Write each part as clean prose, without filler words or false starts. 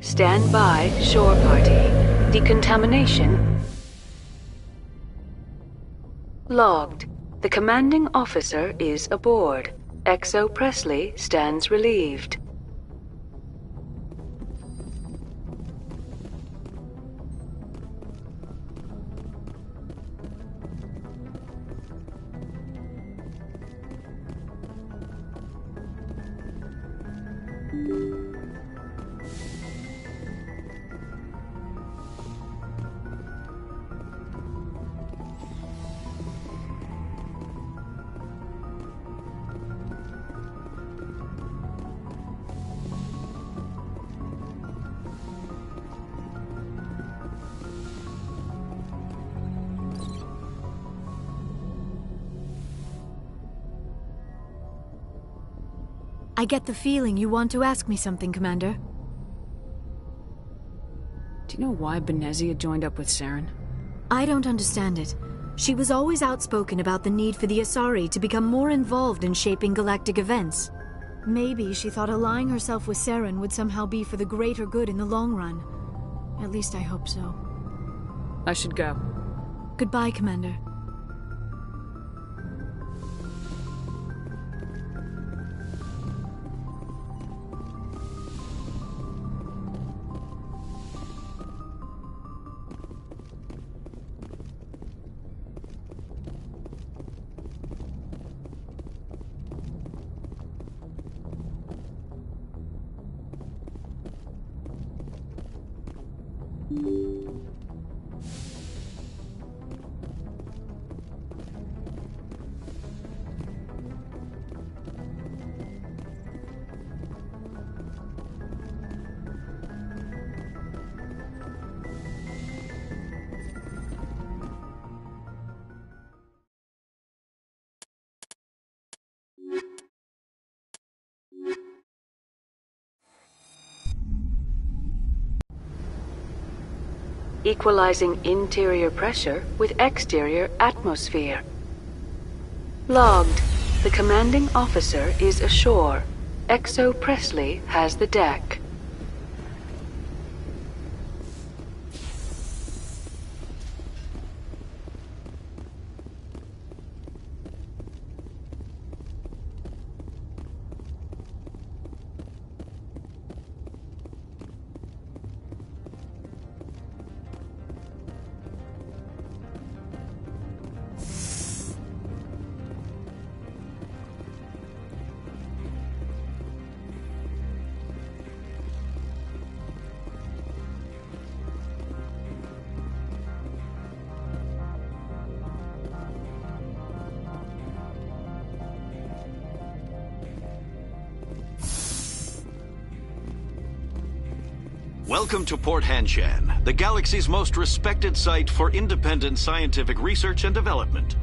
stand by, shore party. Decontamination logged. The commanding officer is aboard. XO Presley stands relieved. I get the feeling you want to ask me something, Commander. Do you know why Benezia joined up with Saren? I don't understand it. She was always outspoken about the need for the Asari to become more involved in shaping galactic events. Maybe she thought allying herself with Saren would somehow be for the greater good in the long run. At least I hope so. I should go. Goodbye, Commander. Equalizing interior pressure with exterior atmosphere. Logged. The commanding officer is ashore. XO Presley has the deck. Welcome to Port Hanshan, the galaxy's most respected site for independent scientific research and development.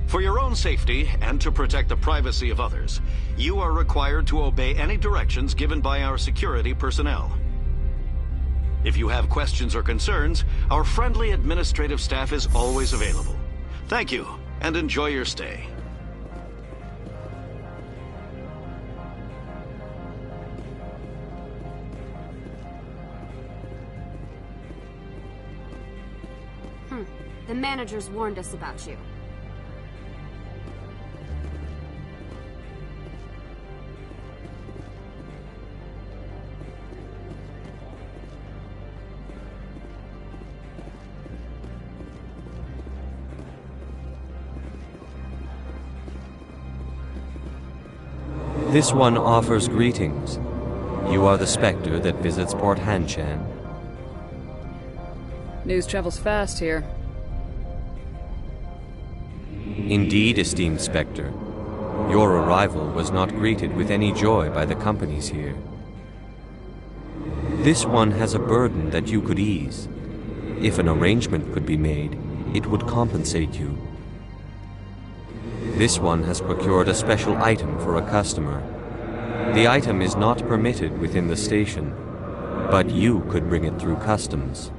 For your own safety and to protect the privacy of others, you are required to obey any directions given by our security personnel. If you have questions or concerns, our friendly administrative staff is always available. Thank you, and enjoy your stay. The managers warned us about you. This one offers greetings. You are the Spectre that visits Port Hanshan. News travels fast here. Indeed, esteemed Spectre. Your arrival was not greeted with any joy by the companies here. This one has a burden that you could ease. If an arrangement could be made, it would compensate you. This one has procured a special item for a customer. The item is not permitted within the station, but you could bring it through customs.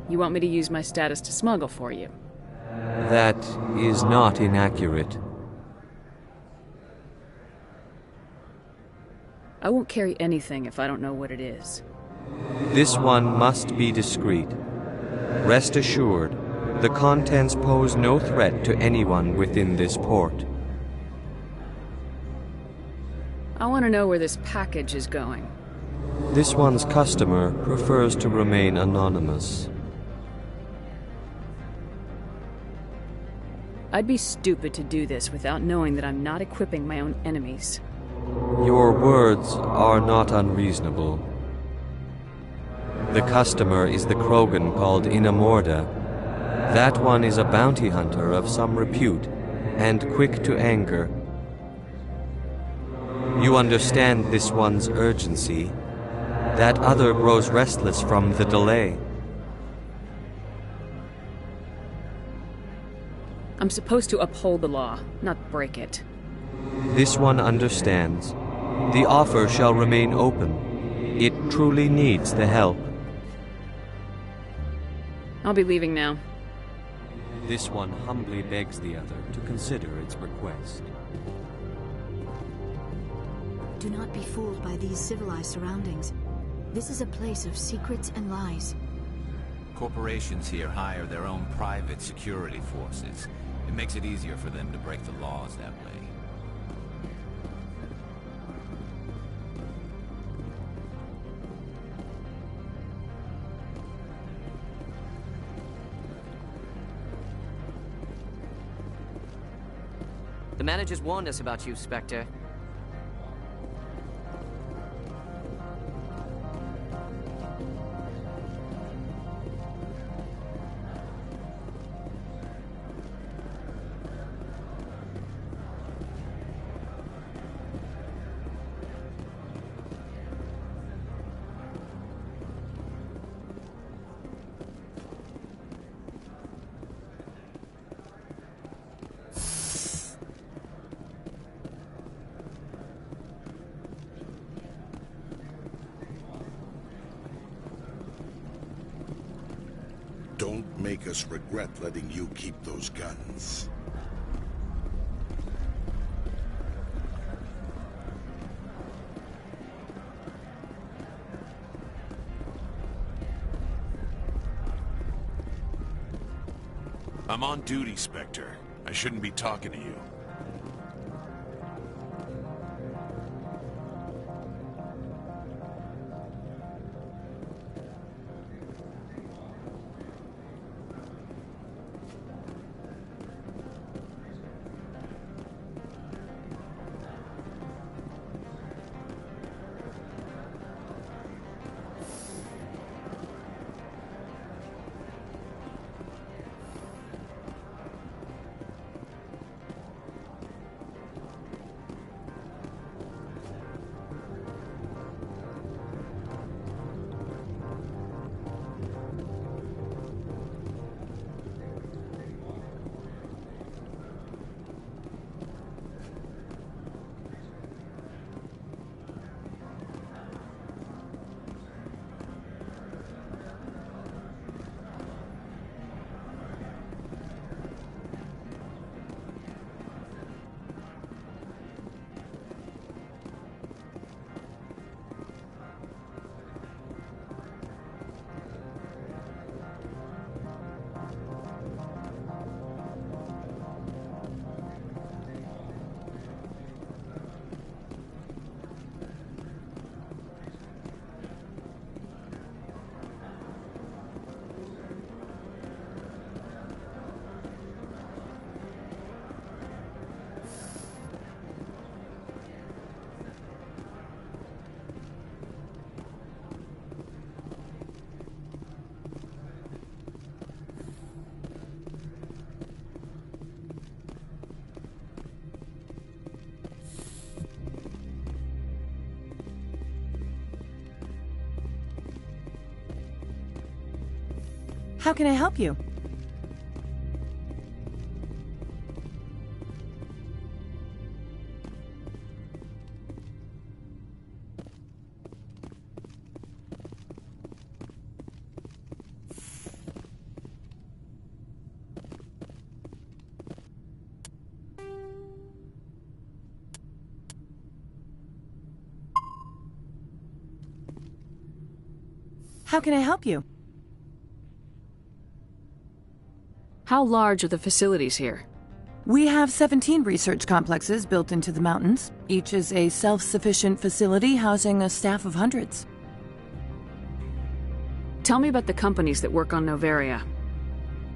You want me to use my status to smuggle for you? That is not inaccurate. I won't carry anything if I don't know what it is. This one must be discreet. Rest assured, the contents pose no threat to anyone within this port. I want to know where this package is going. This one's customer prefers to remain anonymous. I'd be stupid to do this without knowing that I'm not equipping my own enemies. Your words are not unreasonable. The customer is the Krogan called Inamorda. That one is a bounty hunter of some repute, and quick to anger. You understand this one's urgency. That other grows restless from the delay. I'm supposed to uphold the law, not break it. This one understands. The offer shall remain open. It truly needs the help. I'll be leaving now. This one humbly begs the other to consider its request. Do not be fooled by these civilized surroundings. This is a place of secrets and lies. Corporations here hire their own private security forces. It makes it easier for them to break the laws that way. The managers warned us about you, Spectre. Don't make us regret letting you keep those guns. I'm on duty, Spectre. I shouldn't be talking to you. How can I help you? How can I help you? How large are the facilities here? We have 17 research complexes built into the mountains. Each is a self-sufficient facility housing a staff of hundreds. Tell me about the companies that work on Novaria.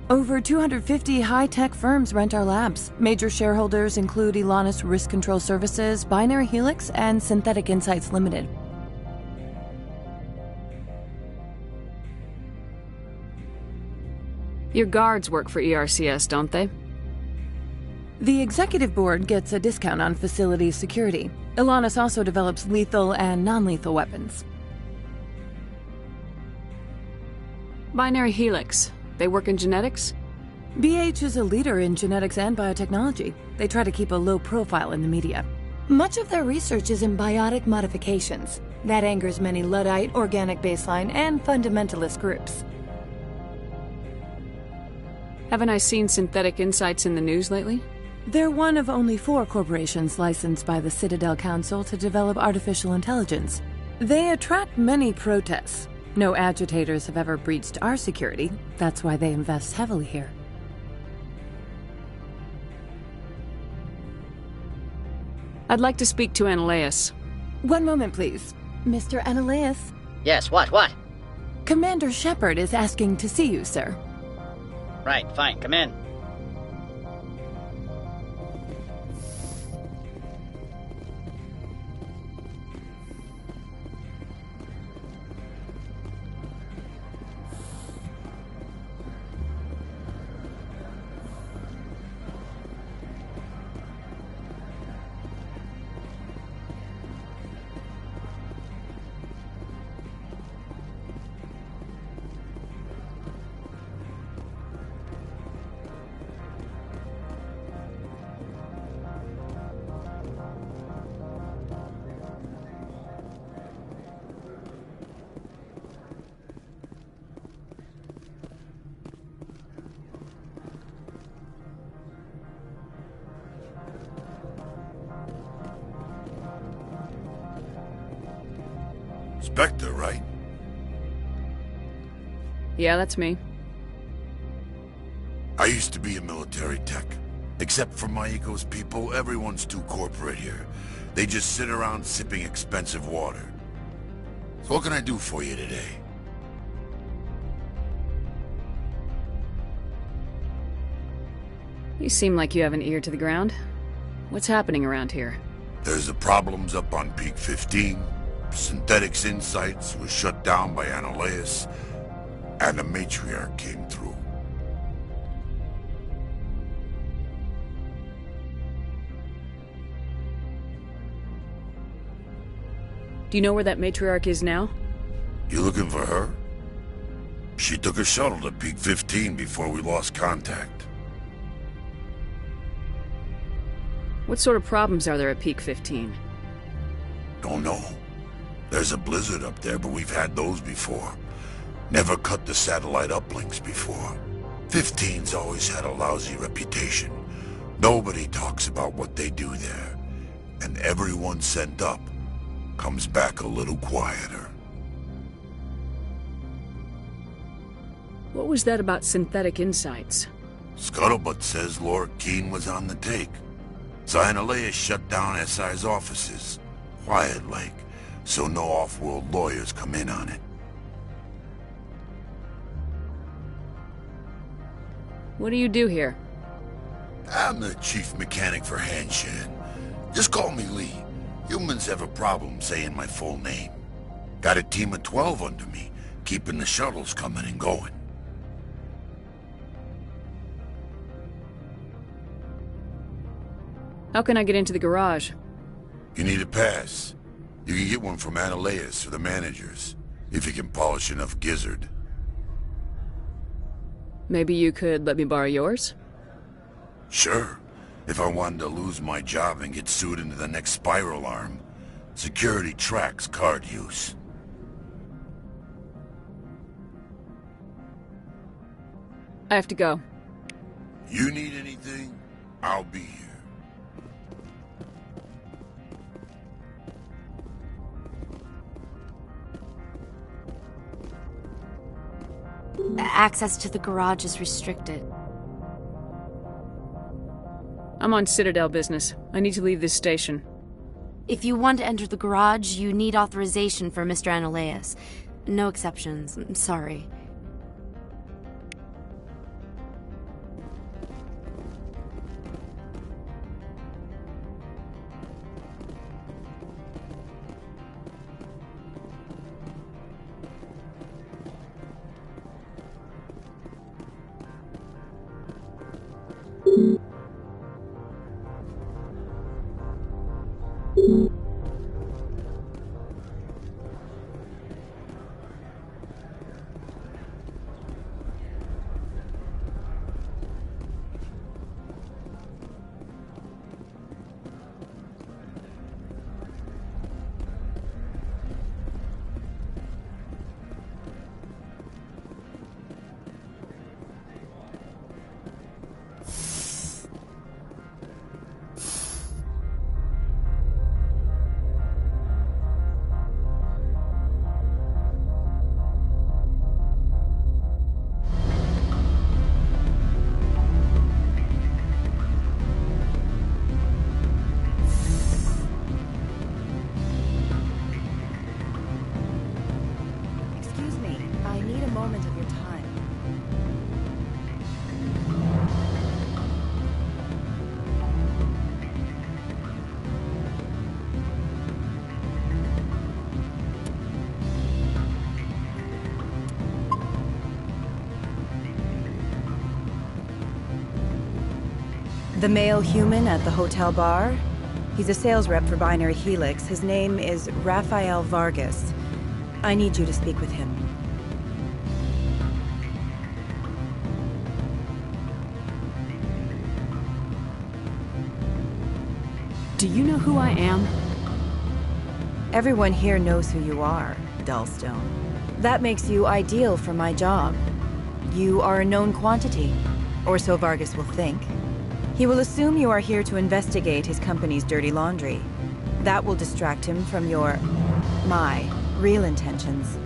Over 250 high-tech firms rent our labs. Major shareholders include Elanus Risk Control Services, Binary Helix, and Synthetic Insights Limited. Your guards work for ERCS, don't they? The executive board gets a discount on facility security. Elanus also develops lethal and non-lethal weapons. Binary Helix. They work in genetics? BH is a leader in genetics and biotechnology. They try to keep a low profile in the media. Much of their research is in biotic modifications. That angers many Luddite, organic baseline, and fundamentalist groups. Haven't I seen Synthetic Insights in the news lately? They're one of only 4 corporations licensed by the Citadel Council to develop artificial intelligence. They attract many protests. No agitators have ever breached our security. That's why they invest heavily here. I'd like to speak to Analaeus. One moment, please. Mr. Analaeus? Yes, what? Commander Shepard is asking to see you, sir. Right, fine, come in. Spectre, right? Yeah, that's me. I used to be a military tech. Except for my eco's people, everyone's too corporate here. They just sit around sipping expensive water. So what can I do for you today? You seem like you have an ear to the ground. What's happening around here? There's the problems up on Peak 15. Synthetic Insights was shut down by Analaeus, and the matriarch came through. Do you know where that matriarch is now? You looking for her? She took a shuttle to Peak 15 before we lost contact. What sort of problems are there at Peak 15? Don't know. There's a blizzard up there, but we've had those before. Never cut the satellite uplinks before. 15's always had a lousy reputation. Nobody talks about what they do there. And everyone sent up comes back a little quieter. What was that about Synthetic Insights? Scuttlebutt says Lord Keene was on the take. Analaeus shut down SI's offices. Quiet-like, so no off-world lawyers come in on it. What do you do here? I'm the chief mechanic for Hanshan. Just call me Lee. Humans have a problem saying my full name. Got a team of 12 under me, keeping the shuttles coming and going. How can I get into the garage? You need a pass. You can get one from Analaeus or the managers, if you can polish enough gizzard. Maybe you could let me borrow yours? Sure. If I wanted to lose my job and get sued into the next spiral arm. Security tracks card use. I have to go. You need anything? I'll be here. Access to the garage is restricted. I'm on Citadel business. I need to leave this station. If you want to enter the garage, you need authorization for Mr. Analeas. No exceptions. I'm sorry. The male human at the hotel bar? He's a sales rep for Binary Helix. His name is Rafael Vargas. I need you to speak with him. Do you know who I am? Everyone here knows who you are, Dullstone. That makes you ideal for my job. You are a known quantity, or so Vargas will think. He will assume you are here to investigate his company's dirty laundry. That will distract him from my real intentions.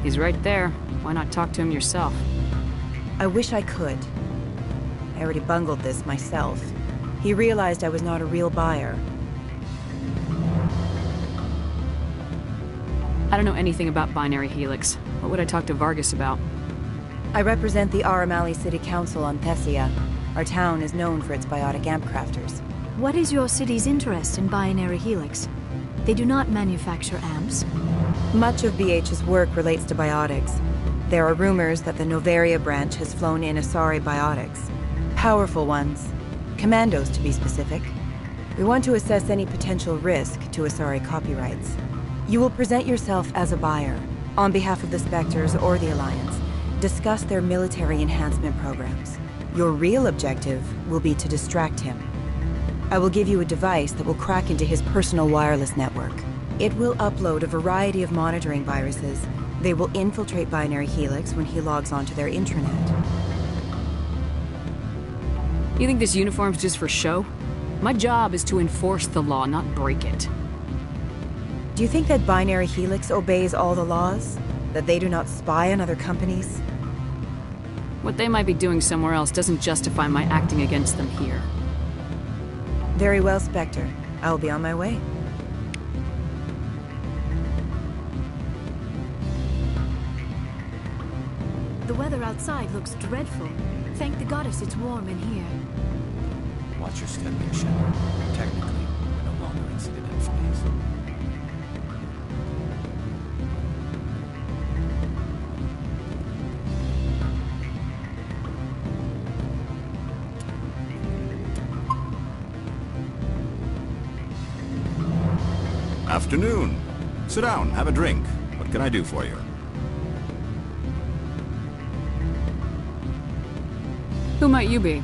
He's right there. Why not talk to him yourself? I wish I could. I already bungled this myself. He realized I was not a real buyer. I don't know anything about Binary Helix. What would I talk to Vargas about? I represent the Aramali City Council on Thessia. Our town is known for its biotic amp crafters. What is your city's interest in Binary Helix? They do not manufacture amps. Much of BH's work relates to biotics. There are rumors that the Novaria branch has flown in Asari biotics. Powerful ones. Commandos, to be specific. We want to assess any potential risk to Asari copyrights. You will present yourself as a buyer, on behalf of the Spectres or the Alliance. Discuss their military enhancement programs. Your real objective will be to distract him. I will give you a device that will crack into his personal wireless network. It will upload a variety of monitoring viruses. They will infiltrate Binary Helix when he logs onto their intranet. You think this uniform's just for show? My job is to enforce the law, not break it. Do you think that Binary Helix obeys all the laws? That they do not spy on other companies? What they might be doing somewhere else doesn't justify my acting against them here. Very well, Spectre. I will be on my way. The weather outside looks dreadful. Thank the goddess it's warm in here. Watch your step, Big Shadow. Technically, we're no longer in Citadel space. Afternoon. Sit down, have a drink. What can I do for you? Who might you be?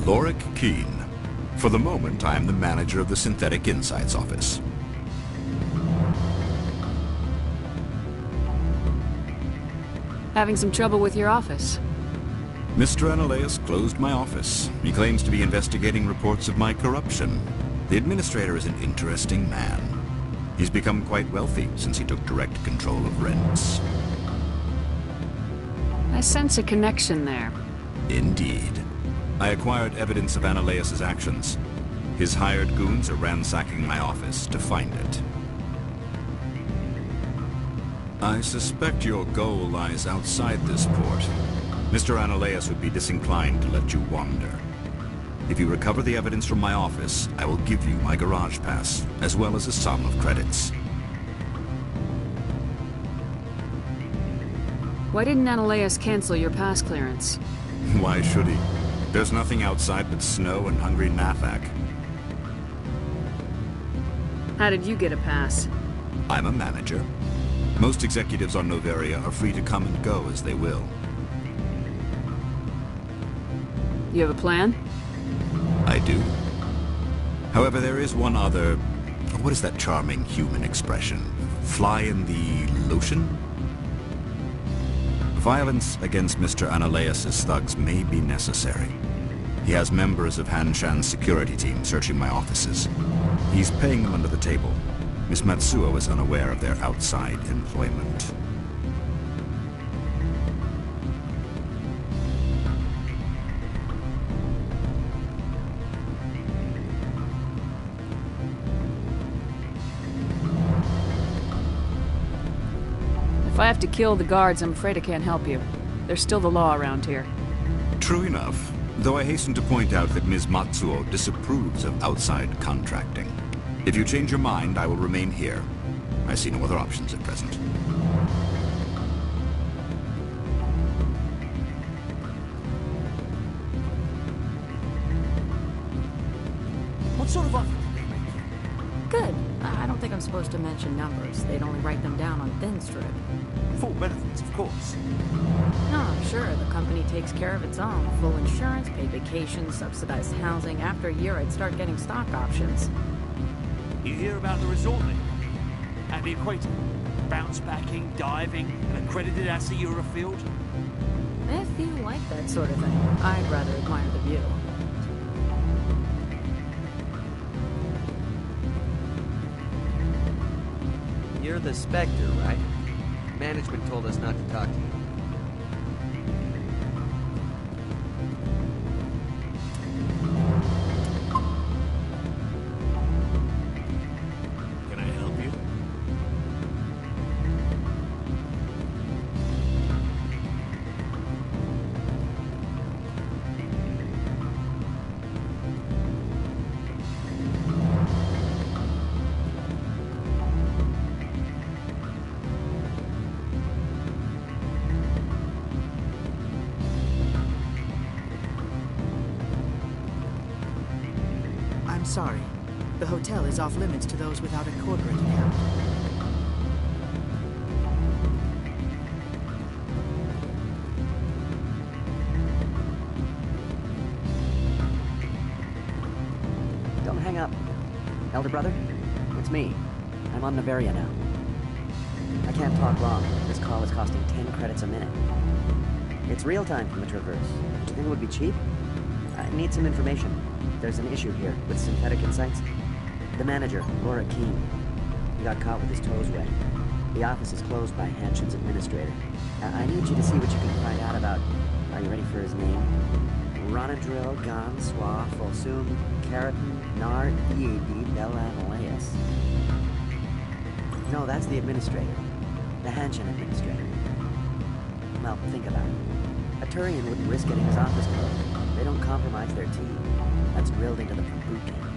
Lorik Keene. For the moment, I am the manager of the Synthetic Insights Office. Having some trouble with your office? Mr. Analeas closed my office. He claims to be investigating reports of my corruption. The administrator is an interesting man. He's become quite wealthy since he took direct control of rents. I sense a connection there. Indeed. I acquired evidence of Analeas' actions. His hired goons are ransacking my office to find it. I suspect your goal lies outside this port. Mr. Analeas would be disinclined to let you wander. If you recover the evidence from my office, I will give you my garage pass, as well as a sum of credits. Why didn't Analeas cancel your pass clearance? Why should he? There's nothing outside but snow and hungry Nathak. How did you get a pass? I'm a manager. Most executives on Noveria are free to come and go as they will. You have a plan? I do. However, there is one other... What is that charming human expression? Fly in the lotion? Violence against Mr. Analeas' thugs may be necessary. He has members of Han Shan's security team searching my offices. He's paying them under the table. Miss Matsuo is unaware of their outside employment. If I have to kill the guards, I'm afraid I can't help you. There's still the law around here. True enough, though I hasten to point out that Ms. Matsuo disapproves of outside contracting. If you change your mind, I will remain here. I see no other options at present. What sort of offer did they make you? Good. I don't think I'm supposed to mention numbers. They'd only write them down on thin strip. Full benefits, of course. No, sure, the company takes care of its own. Full insurance, paid vacations, subsidized housing. After a year, I'd start getting stock options. You hear about the resort then? And the equator? Bounce backing, diving, an accredited ASA Eurofield? If you like that sort of thing, I'd rather admire the view. You're the Spectre, right? Management told us not to talk to you. Can I help you? I'm sorry. The hotel is off limits to those without a corporate account. Don't hang up. Elder brother, it's me. I'm on Noveria now. I can't talk long. This call is costing 10 credits a minute. It's real time from the Traverse. Do you think it would be cheap? I need some information. There's an issue here with synthetic insights. The manager, Laura Keene, he got caught with his toes wet. The office is closed by Hanshin's administrator. I need you to see what you can find out about... Are you ready for his name? Ronadril Gan Swa Folsum Keratin Nar Ead Belanaleas. No, that's the administrator. The Hanshin administrator. Well, think about it. A Turian wouldn't risk getting his office closed. They don't compromise their team. That's drilled into them from boot camp.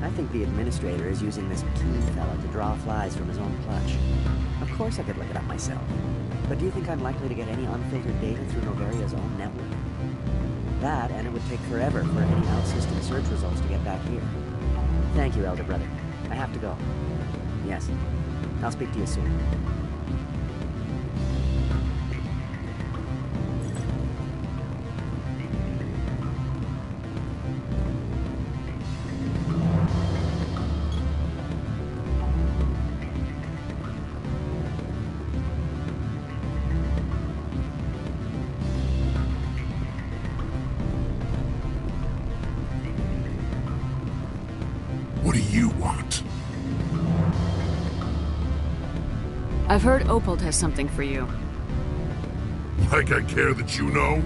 I think the administrator is using this Keene fella to draw flies from his own clutch. Of course I could look it up myself. But do you think I'm likely to get any unfiltered data through Noveria's own network? That, and it would take forever for any out-system search results to get back here. Thank you, Elder Brother. I have to go. Yes. I'll speak to you soon. What do you want? I've heard Opold has something for you. Like I care that you know?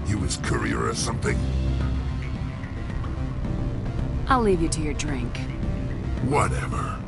You his courier or something? I'll leave you to your drink. Whatever.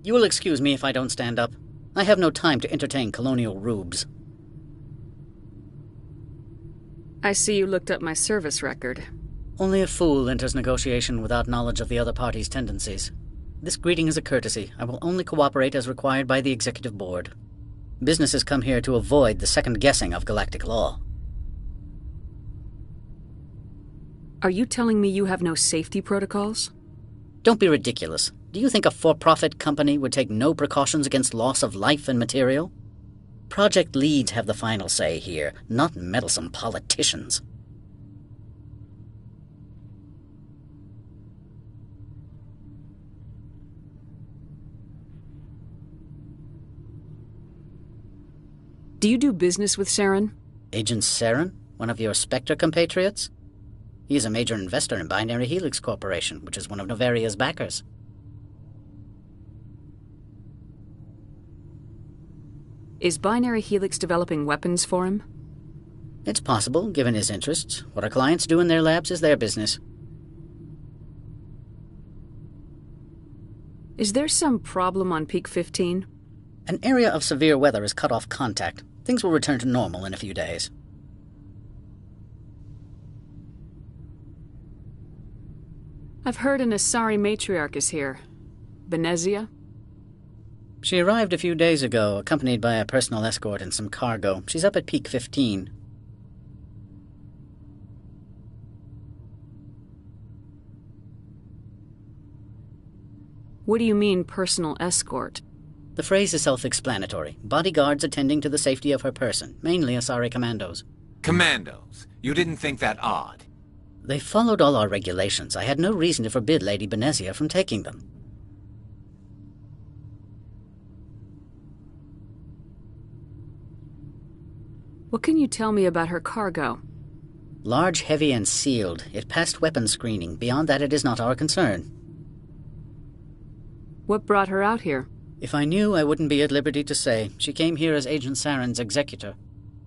You will excuse me if I don't stand up. I have no time to entertain colonial rubes. I see you looked up my service record. Only a fool enters negotiation without knowledge of the other party's tendencies. This greeting is a courtesy. I will only cooperate as required by the Executive Board. Businesses come here to avoid the second guessing of galactic law. Are you telling me you have no safety protocols? Don't be ridiculous. Do you think a for-profit company would take no precautions against loss of life and material? Project leads have the final say here, not meddlesome politicians. Do you do business with Saren? Agent Saren? One of your Spectre compatriots? He is a major investor in Binary Helix Corporation, which is one of Novaria's backers. Is Binary Helix developing weapons for him? It's possible, given his interests. What our clients do in their labs is their business. Is there some problem on Peak 15? An area of severe weather has cut off contact. Things will return to normal in a few days. I've heard an Asari matriarch is here. Venezia? She arrived a few days ago, accompanied by a personal escort and some cargo. She's up at Peak 15. What do you mean, personal escort? The phrase is self-explanatory. Bodyguards attending to the safety of her person, mainly Asari commandos. Commandos? You didn't think that odd? They followed all our regulations. I had no reason to forbid Lady Venezia from taking them. What can you tell me about her cargo? Large, heavy, and sealed. It passed weapons screening. Beyond that, it is not our concern. What brought her out here? If I knew, I wouldn't be at liberty to say. She came here as Agent Saren's executor.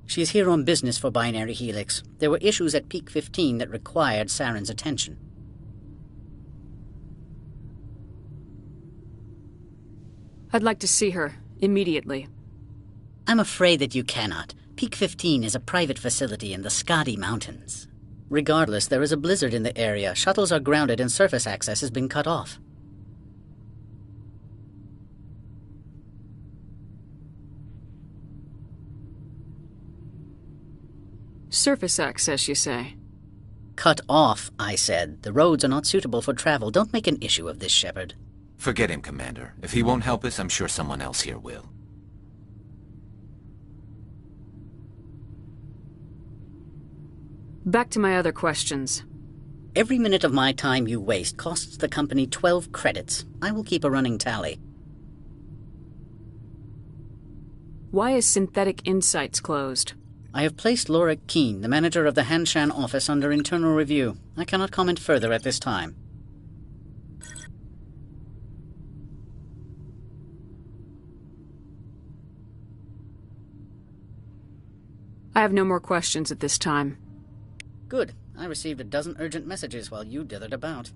She is here on business for Binary Helix. There were issues at Peak 15 that required Saren's attention. I'd like to see her, immediately. I'm afraid that you cannot. Peak 15 is a private facility in the Skadi Mountains. Regardless, there is a blizzard in the area. Shuttles are grounded and surface access has been cut off. Surface access, you say? Cut off, I said. The roads are not suitable for travel. Don't make an issue of this, Shepard. Forget him, Commander. If he won't help us, I'm sure someone else here will. Back to my other questions. Every minute of my time you waste costs the company 12 credits. I will keep a running tally. Why is Synthetic Insights closed? I have placed Laura Keene, the manager of the Hanshan office, under internal review. I cannot comment further at this time. I have no more questions at this time. Good. I received a dozen urgent messages while you dithered about.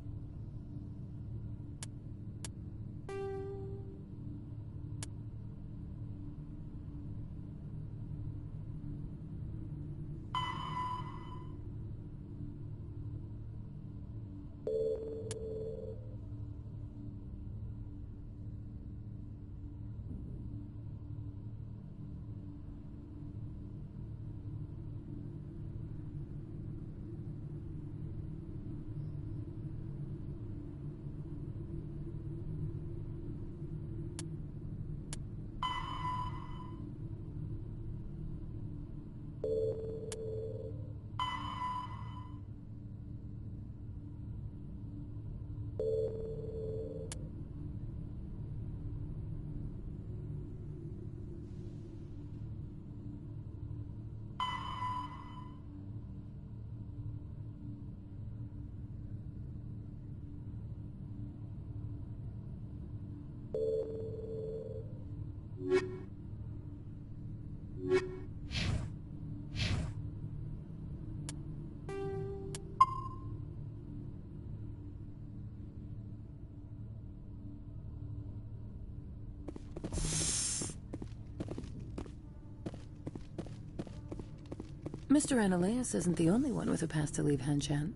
Mr. Analeas isn't the only one with a pass to leave Hanshan.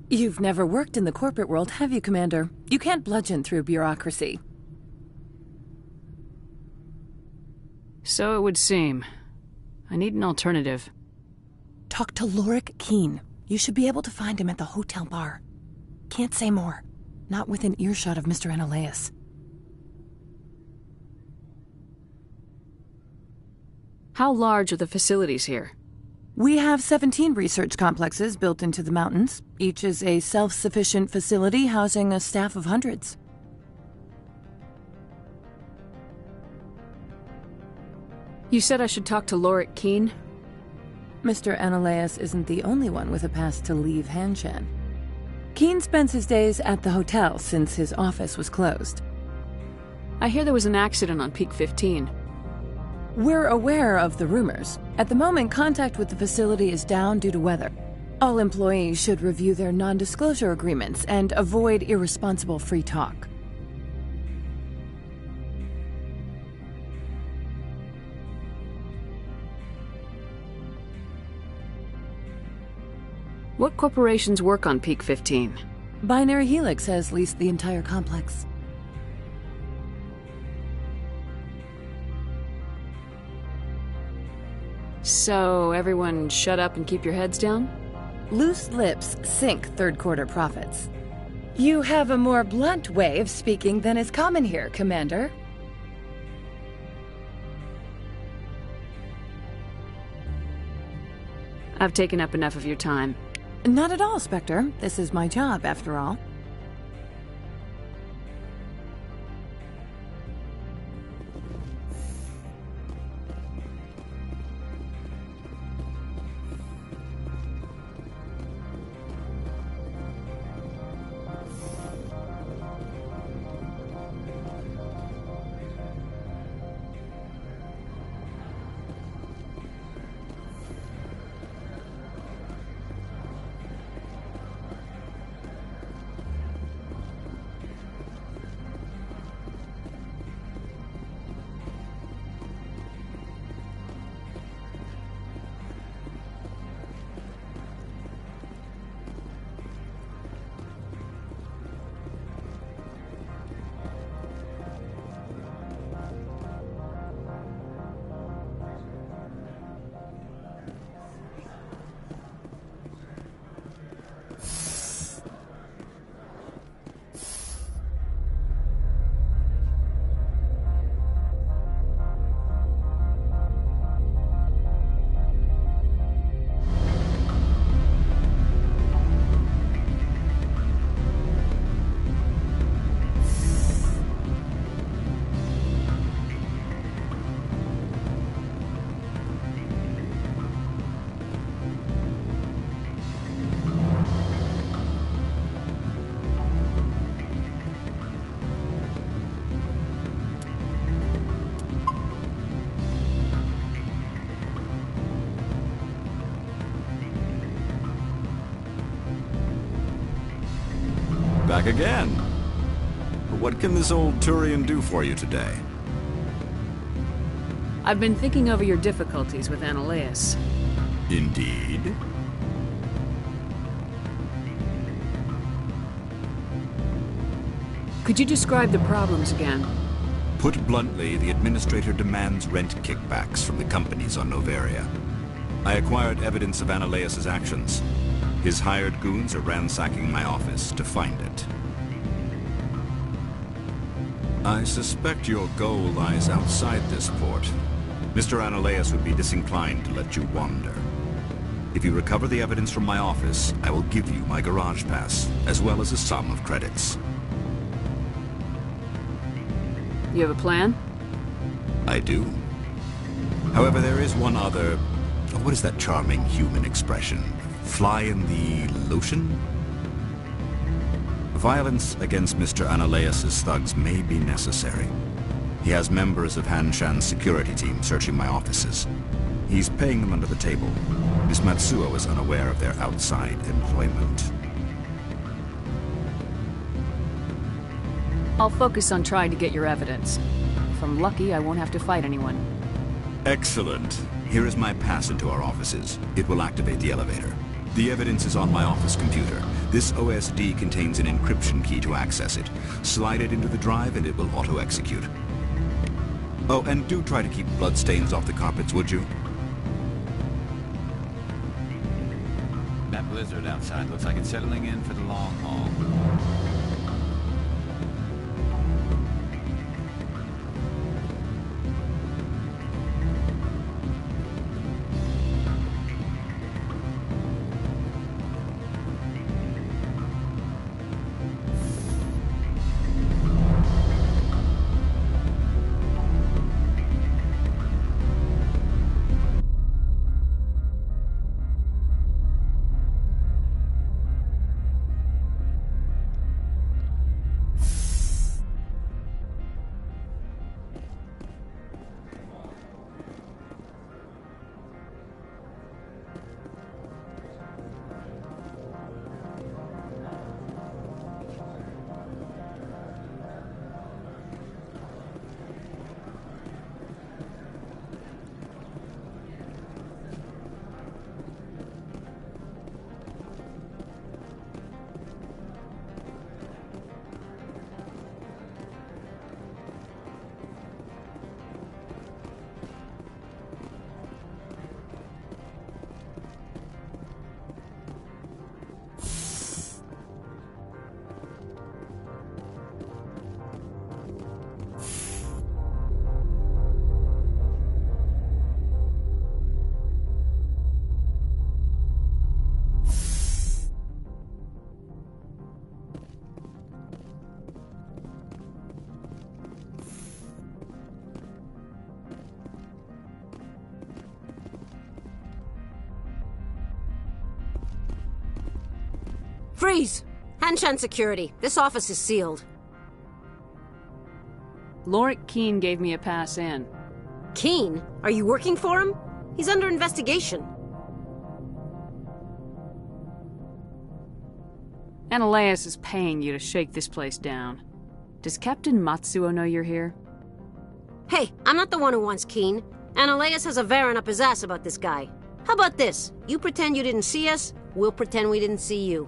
You've never worked in the corporate world, have you, Commander? You can't bludgeon through bureaucracy. So it would seem. I need an alternative. Talk to Lorik Keene. You should be able to find him at the hotel bar. Can't say more. Not within earshot of Mr. Analeas. How large are the facilities here? We have 17 research complexes built into the mountains. Each is a self-sufficient facility housing a staff of hundreds. You said I should talk to Lorik Keene? Mr. Analeas isn't the only one with a pass to leave Hanshan. Keene spends his days at the hotel since his office was closed. I hear there was an accident on Peak 15. We're aware of the rumors. At the moment, contact with the facility is down due to weather. All employees should review their non-disclosure agreements and avoid irresponsible free talk. What corporations work on Peak 15? Binary Helix has leased the entire complex. So, everyone shut up and keep your heads down? Loose lips sink third-quarter profits. You have a more blunt way of speaking than is common here, Commander. I've taken up enough of your time. Not at all, Spectre. This is my job, after all. Back again. What can this old Turian do for you today? I've been thinking over your difficulties with Annaleas. Indeed. Could you describe the problems again? Put bluntly, the administrator demands rent kickbacks from the companies on Noveria. I acquired evidence of Annaleas' actions. His hired goons are ransacking my office to find it. I suspect your goal lies outside this port. Mr. Annaleas would be disinclined to let you wander. If you recover the evidence from my office, I will give you my garage pass, as well as a sum of credits. You have a plan? I do. However, there is one other... What is that charming human expression? Fly in the lotion? Violence against Mr. Annaleas' thugs may be necessary. He has members of Han Shan's security team searching my offices. He's paying them under the table. Miss Matsuo is unaware of their outside employment. I'll focus on trying to get your evidence. If I'm lucky, I won't have to fight anyone. Excellent. Here is my pass into our offices. It will activate the elevator. The evidence is on my office computer. This OSD contains an encryption key to access it. Slide it into the drive and it will auto-execute. Oh, and do try to keep bloodstains off the carpets, would you? That blizzard outside looks like it's settling in for the long haul. Freeze! Hanshan security. This office is sealed. Lorik Keene gave me a pass in. Keene? Are you working for him? He's under investigation. Analeas is paying you to shake this place down. Does Captain Matsuo know you're here? Hey, I'm not the one who wants Keene. Analeas has a Varen up his ass about this guy. How about this? You pretend you didn't see us, we'll pretend we didn't see you.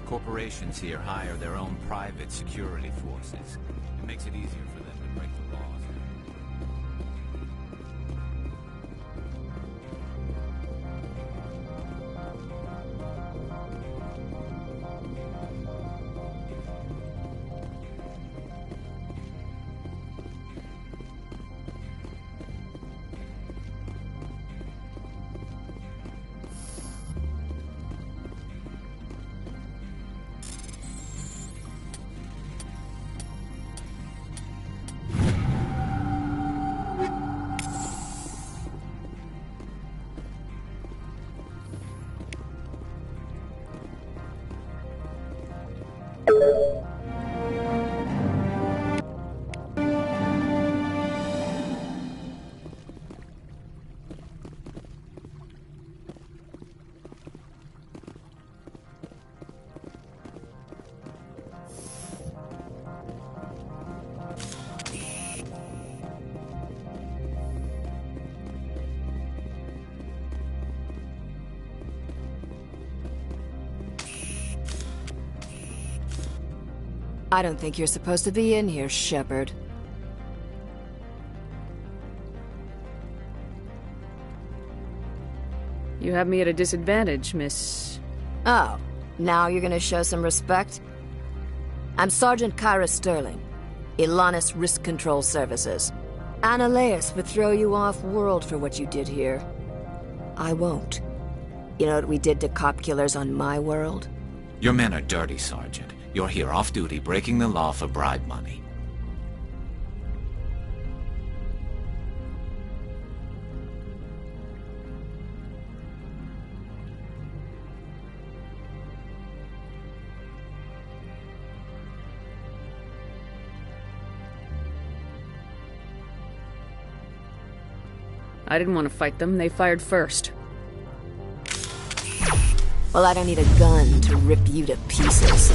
Corporations here hire their own private security forces. It makes it easier for them to break the laws. I don't think you're supposed to be in here, Shepard. You have me at a disadvantage, Miss... Oh, now you're gonna show some respect? I'm Sergeant Kyra Sterling, Ilanis Risk Control Services. Analeas would throw you off-world for what you did here. I won't. You know what we did to cop killers on my world? Your men are dirty, Sergeant. You're here off-duty, breaking the law for bribe money. I didn't want to fight them. They fired first. Well, I don't need a gun to rip you to pieces.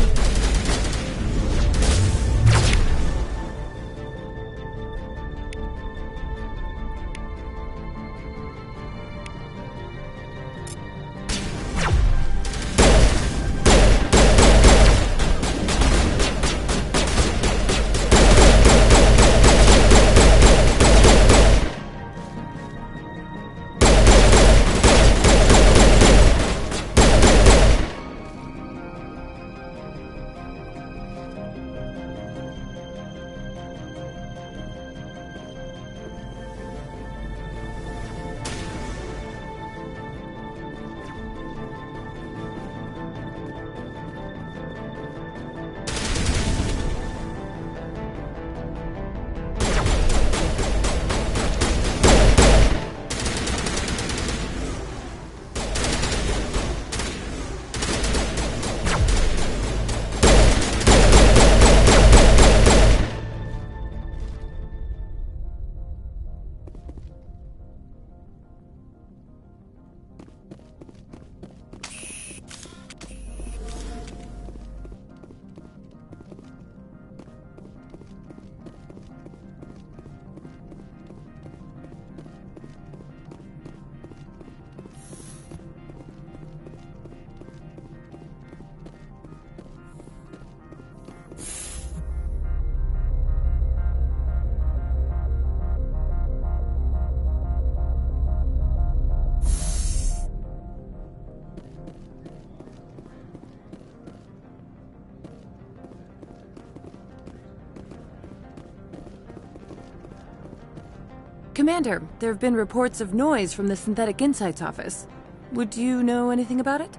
Commander, there have been reports of noise from the Synthetic Insights office. Would you know anything about it?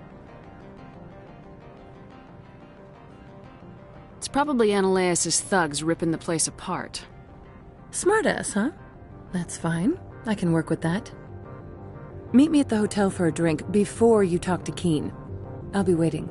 It's probably Analeas' thugs ripping the place apart. Smartass, huh? That's fine. I can work with that. Meet me at the hotel for a drink before you talk to Keen. I'll be waiting.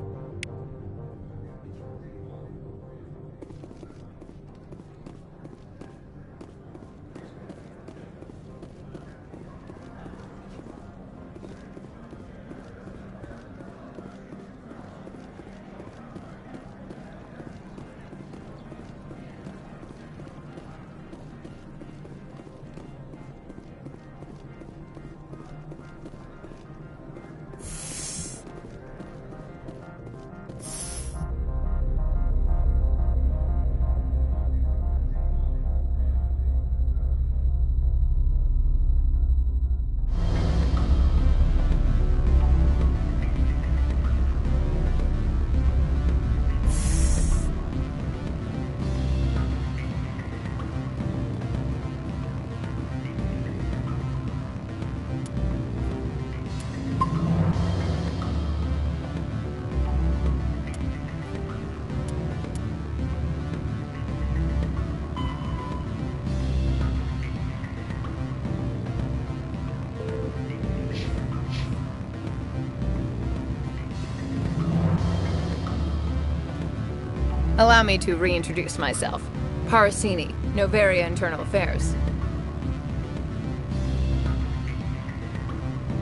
Allow me to reintroduce myself. Parasini, Novaria Internal Affairs.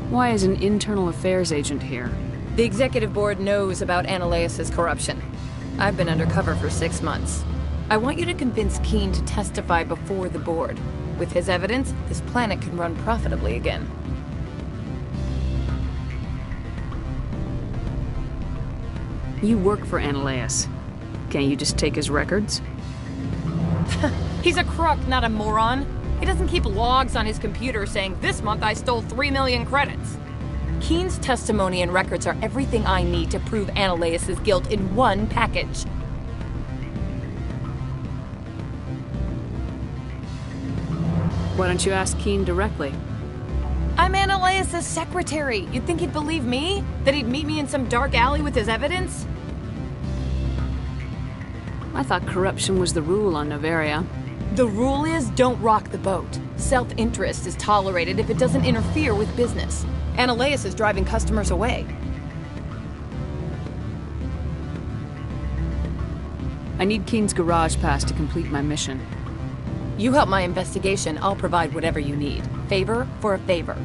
Why is an internal affairs agent here? The executive board knows about Analaeus' corruption. I've been undercover for 6 months. I want you to convince Keen to testify before the board. With his evidence, this planet can run profitably again. You work for Analaeus. Can't you just take his records? He's a crook, not a moron. He doesn't keep logs on his computer saying, "This month I stole 3 million credits." Keen's testimony and records are everything I need to prove Analaeus' guilt in one package. Why don't you ask Keen directly? I'm Analaeus' secretary. You'd think he'd believe me? That he'd meet me in some dark alley with his evidence? I thought corruption was the rule on Novaria. The rule is, don't rock the boat. Self-interest is tolerated if it doesn't interfere with business. Analaeus is driving customers away. I need Keen's garage pass to complete my mission. You help my investigation, I'll provide whatever you need. Favor for a favor.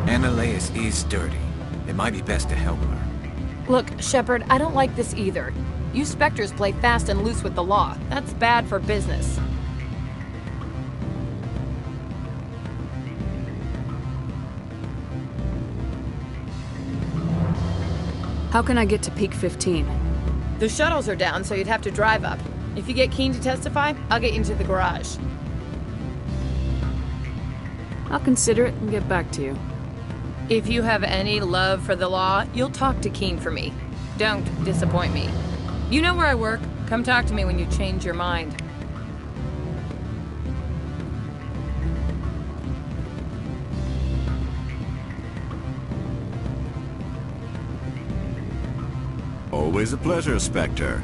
Analaeus is dirty. It might be best to help her. Look, Shepard, I don't like this either. You Spectres play fast and loose with the law. That's bad for business. How can I get to Peak 15? The shuttles are down, so you'd have to drive up. If you get Keen to testify, I'll get you into the garage. I'll consider it and get back to you. If you have any love for the law, you'll talk to Keen for me. Don't disappoint me. You know where I work. Come talk to me when you change your mind. Always a pleasure, Spectre.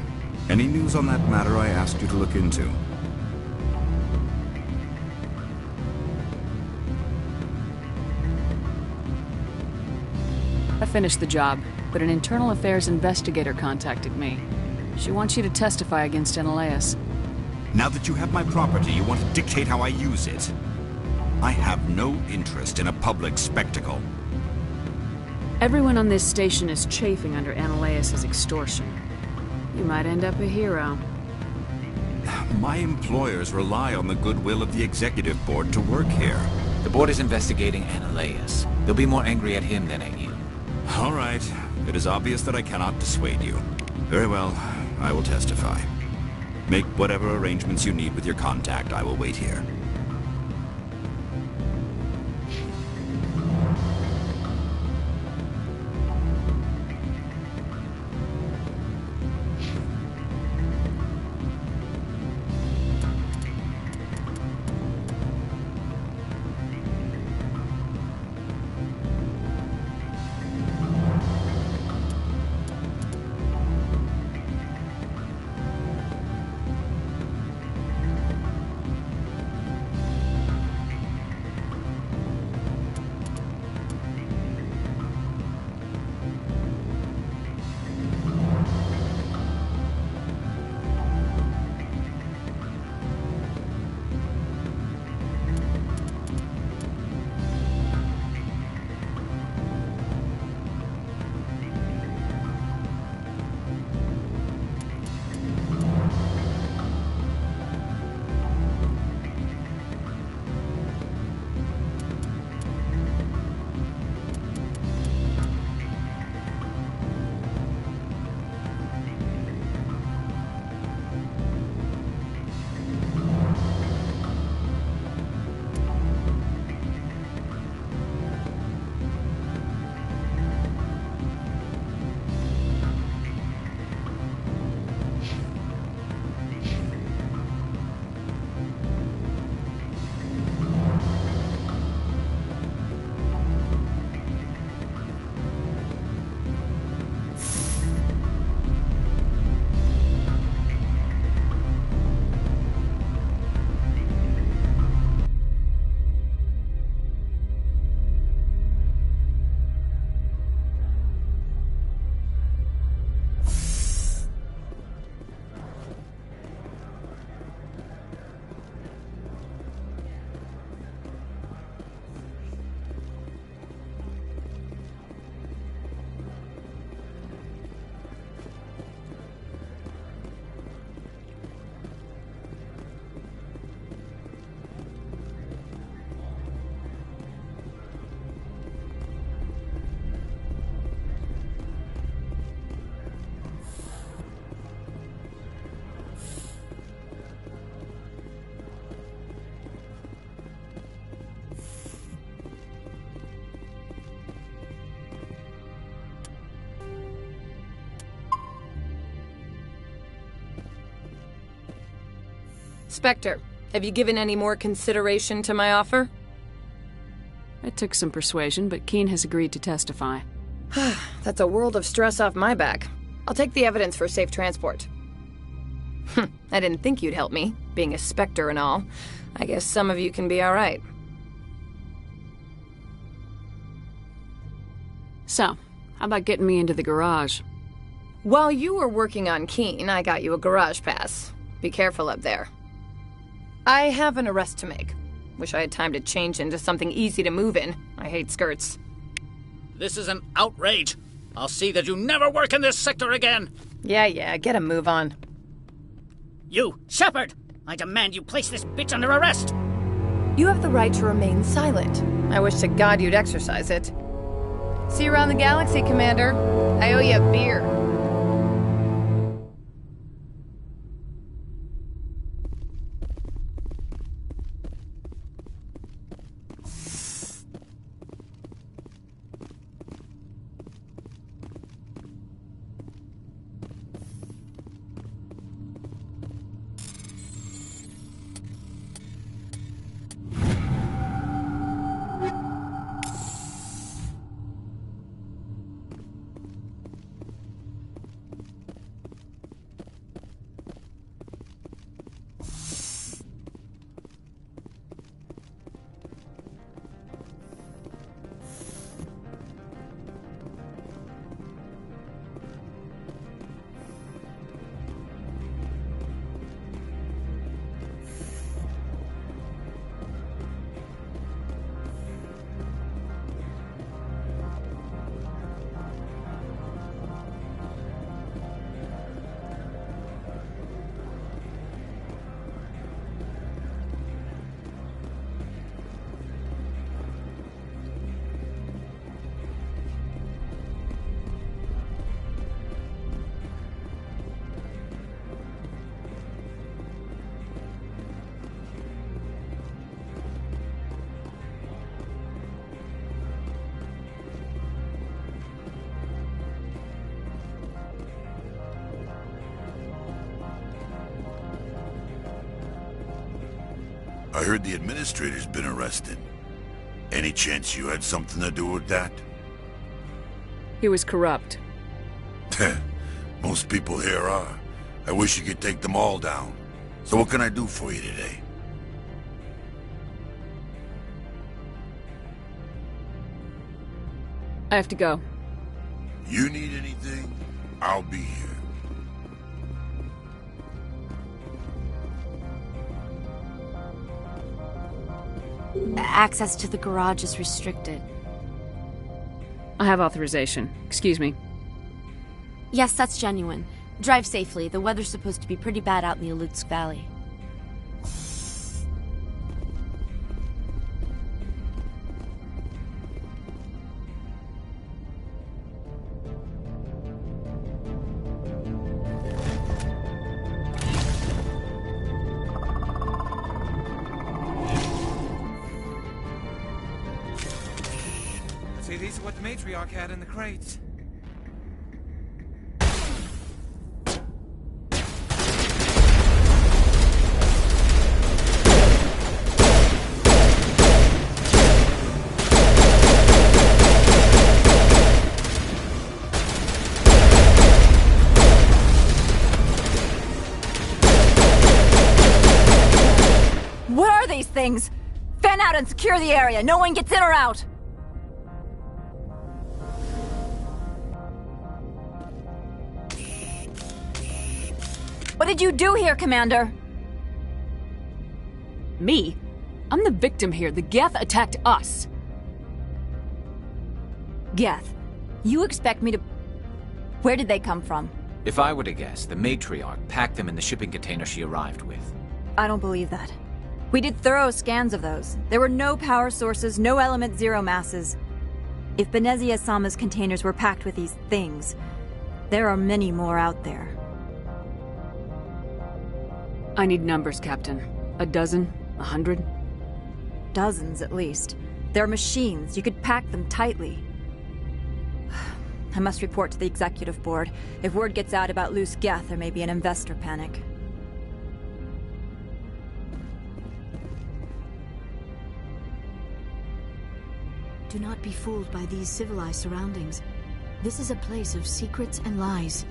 Any news on that matter I asked you to look into? I finished the job, but an internal affairs investigator contacted me. She wants you to testify against Analaeus. Now that you have my property, you want to dictate how I use it. I have no interest in a public spectacle. Everyone on this station is chafing under Analaeus' extortion. You might end up a hero. My employers rely on the goodwill of the executive board to work here. The board is investigating Analaeus. They'll be more angry at him than at you. All right. It is obvious that I cannot dissuade you. Very well. I will testify. Make whatever arrangements you need with your contact. I will wait here. Spectre, have you given any more consideration to my offer? It took some persuasion, but Keen has agreed to testify. That's a world of stress off my back. I'll take the evidence for safe transport. I didn't think you'd help me, being a Spectre and all. I guess some of you can be alright. So, how about getting me into the garage? While you were working on Keen, I got you a garage pass. Be careful up there. I have an arrest to make. Wish I had time to change into something easy to move in. I hate skirts. This is an outrage. I'll see that you never work in this sector again. Yeah, get a move on. You, Shepard! I demand you place this bitch under arrest! You have the right to remain silent. I wish to God you'd exercise it. See you around the galaxy, Commander. I owe you a beer. I heard the administrator's been arrested. Any chance you had something to do with that? He was corrupt. Most people here are. I wish you could take them all down. So what can I do for you today? I have to go. You need anything? I'll be here. Access to the garage is restricted. I have authorization. Excuse me. Yes, that's genuine. Drive safely. The weather's supposed to be pretty bad out in the Alutsk Valley. See, these are what the matriarch had in the crates. What are these things? Fan out and secure the area. No one gets in or out. What did you do here, Commander? Me? I'm the victim here. The Geth attacked us. Geth, you expect me to... Where did they come from? If I were to guess, the matriarch packed them in the shipping container she arrived with. I don't believe that. We did thorough scans of those. There were no power sources, no element zero masses. If Benezia Sama's containers were packed with these things, there are many more out there. I need numbers, Captain. A dozen? 100? Dozens, at least. They're machines. You could pack them tightly. I must report to the executive board. If word gets out about loose Geth, there may be an investor panic. Do not be fooled by these civilized surroundings. This is a place of secrets and lies.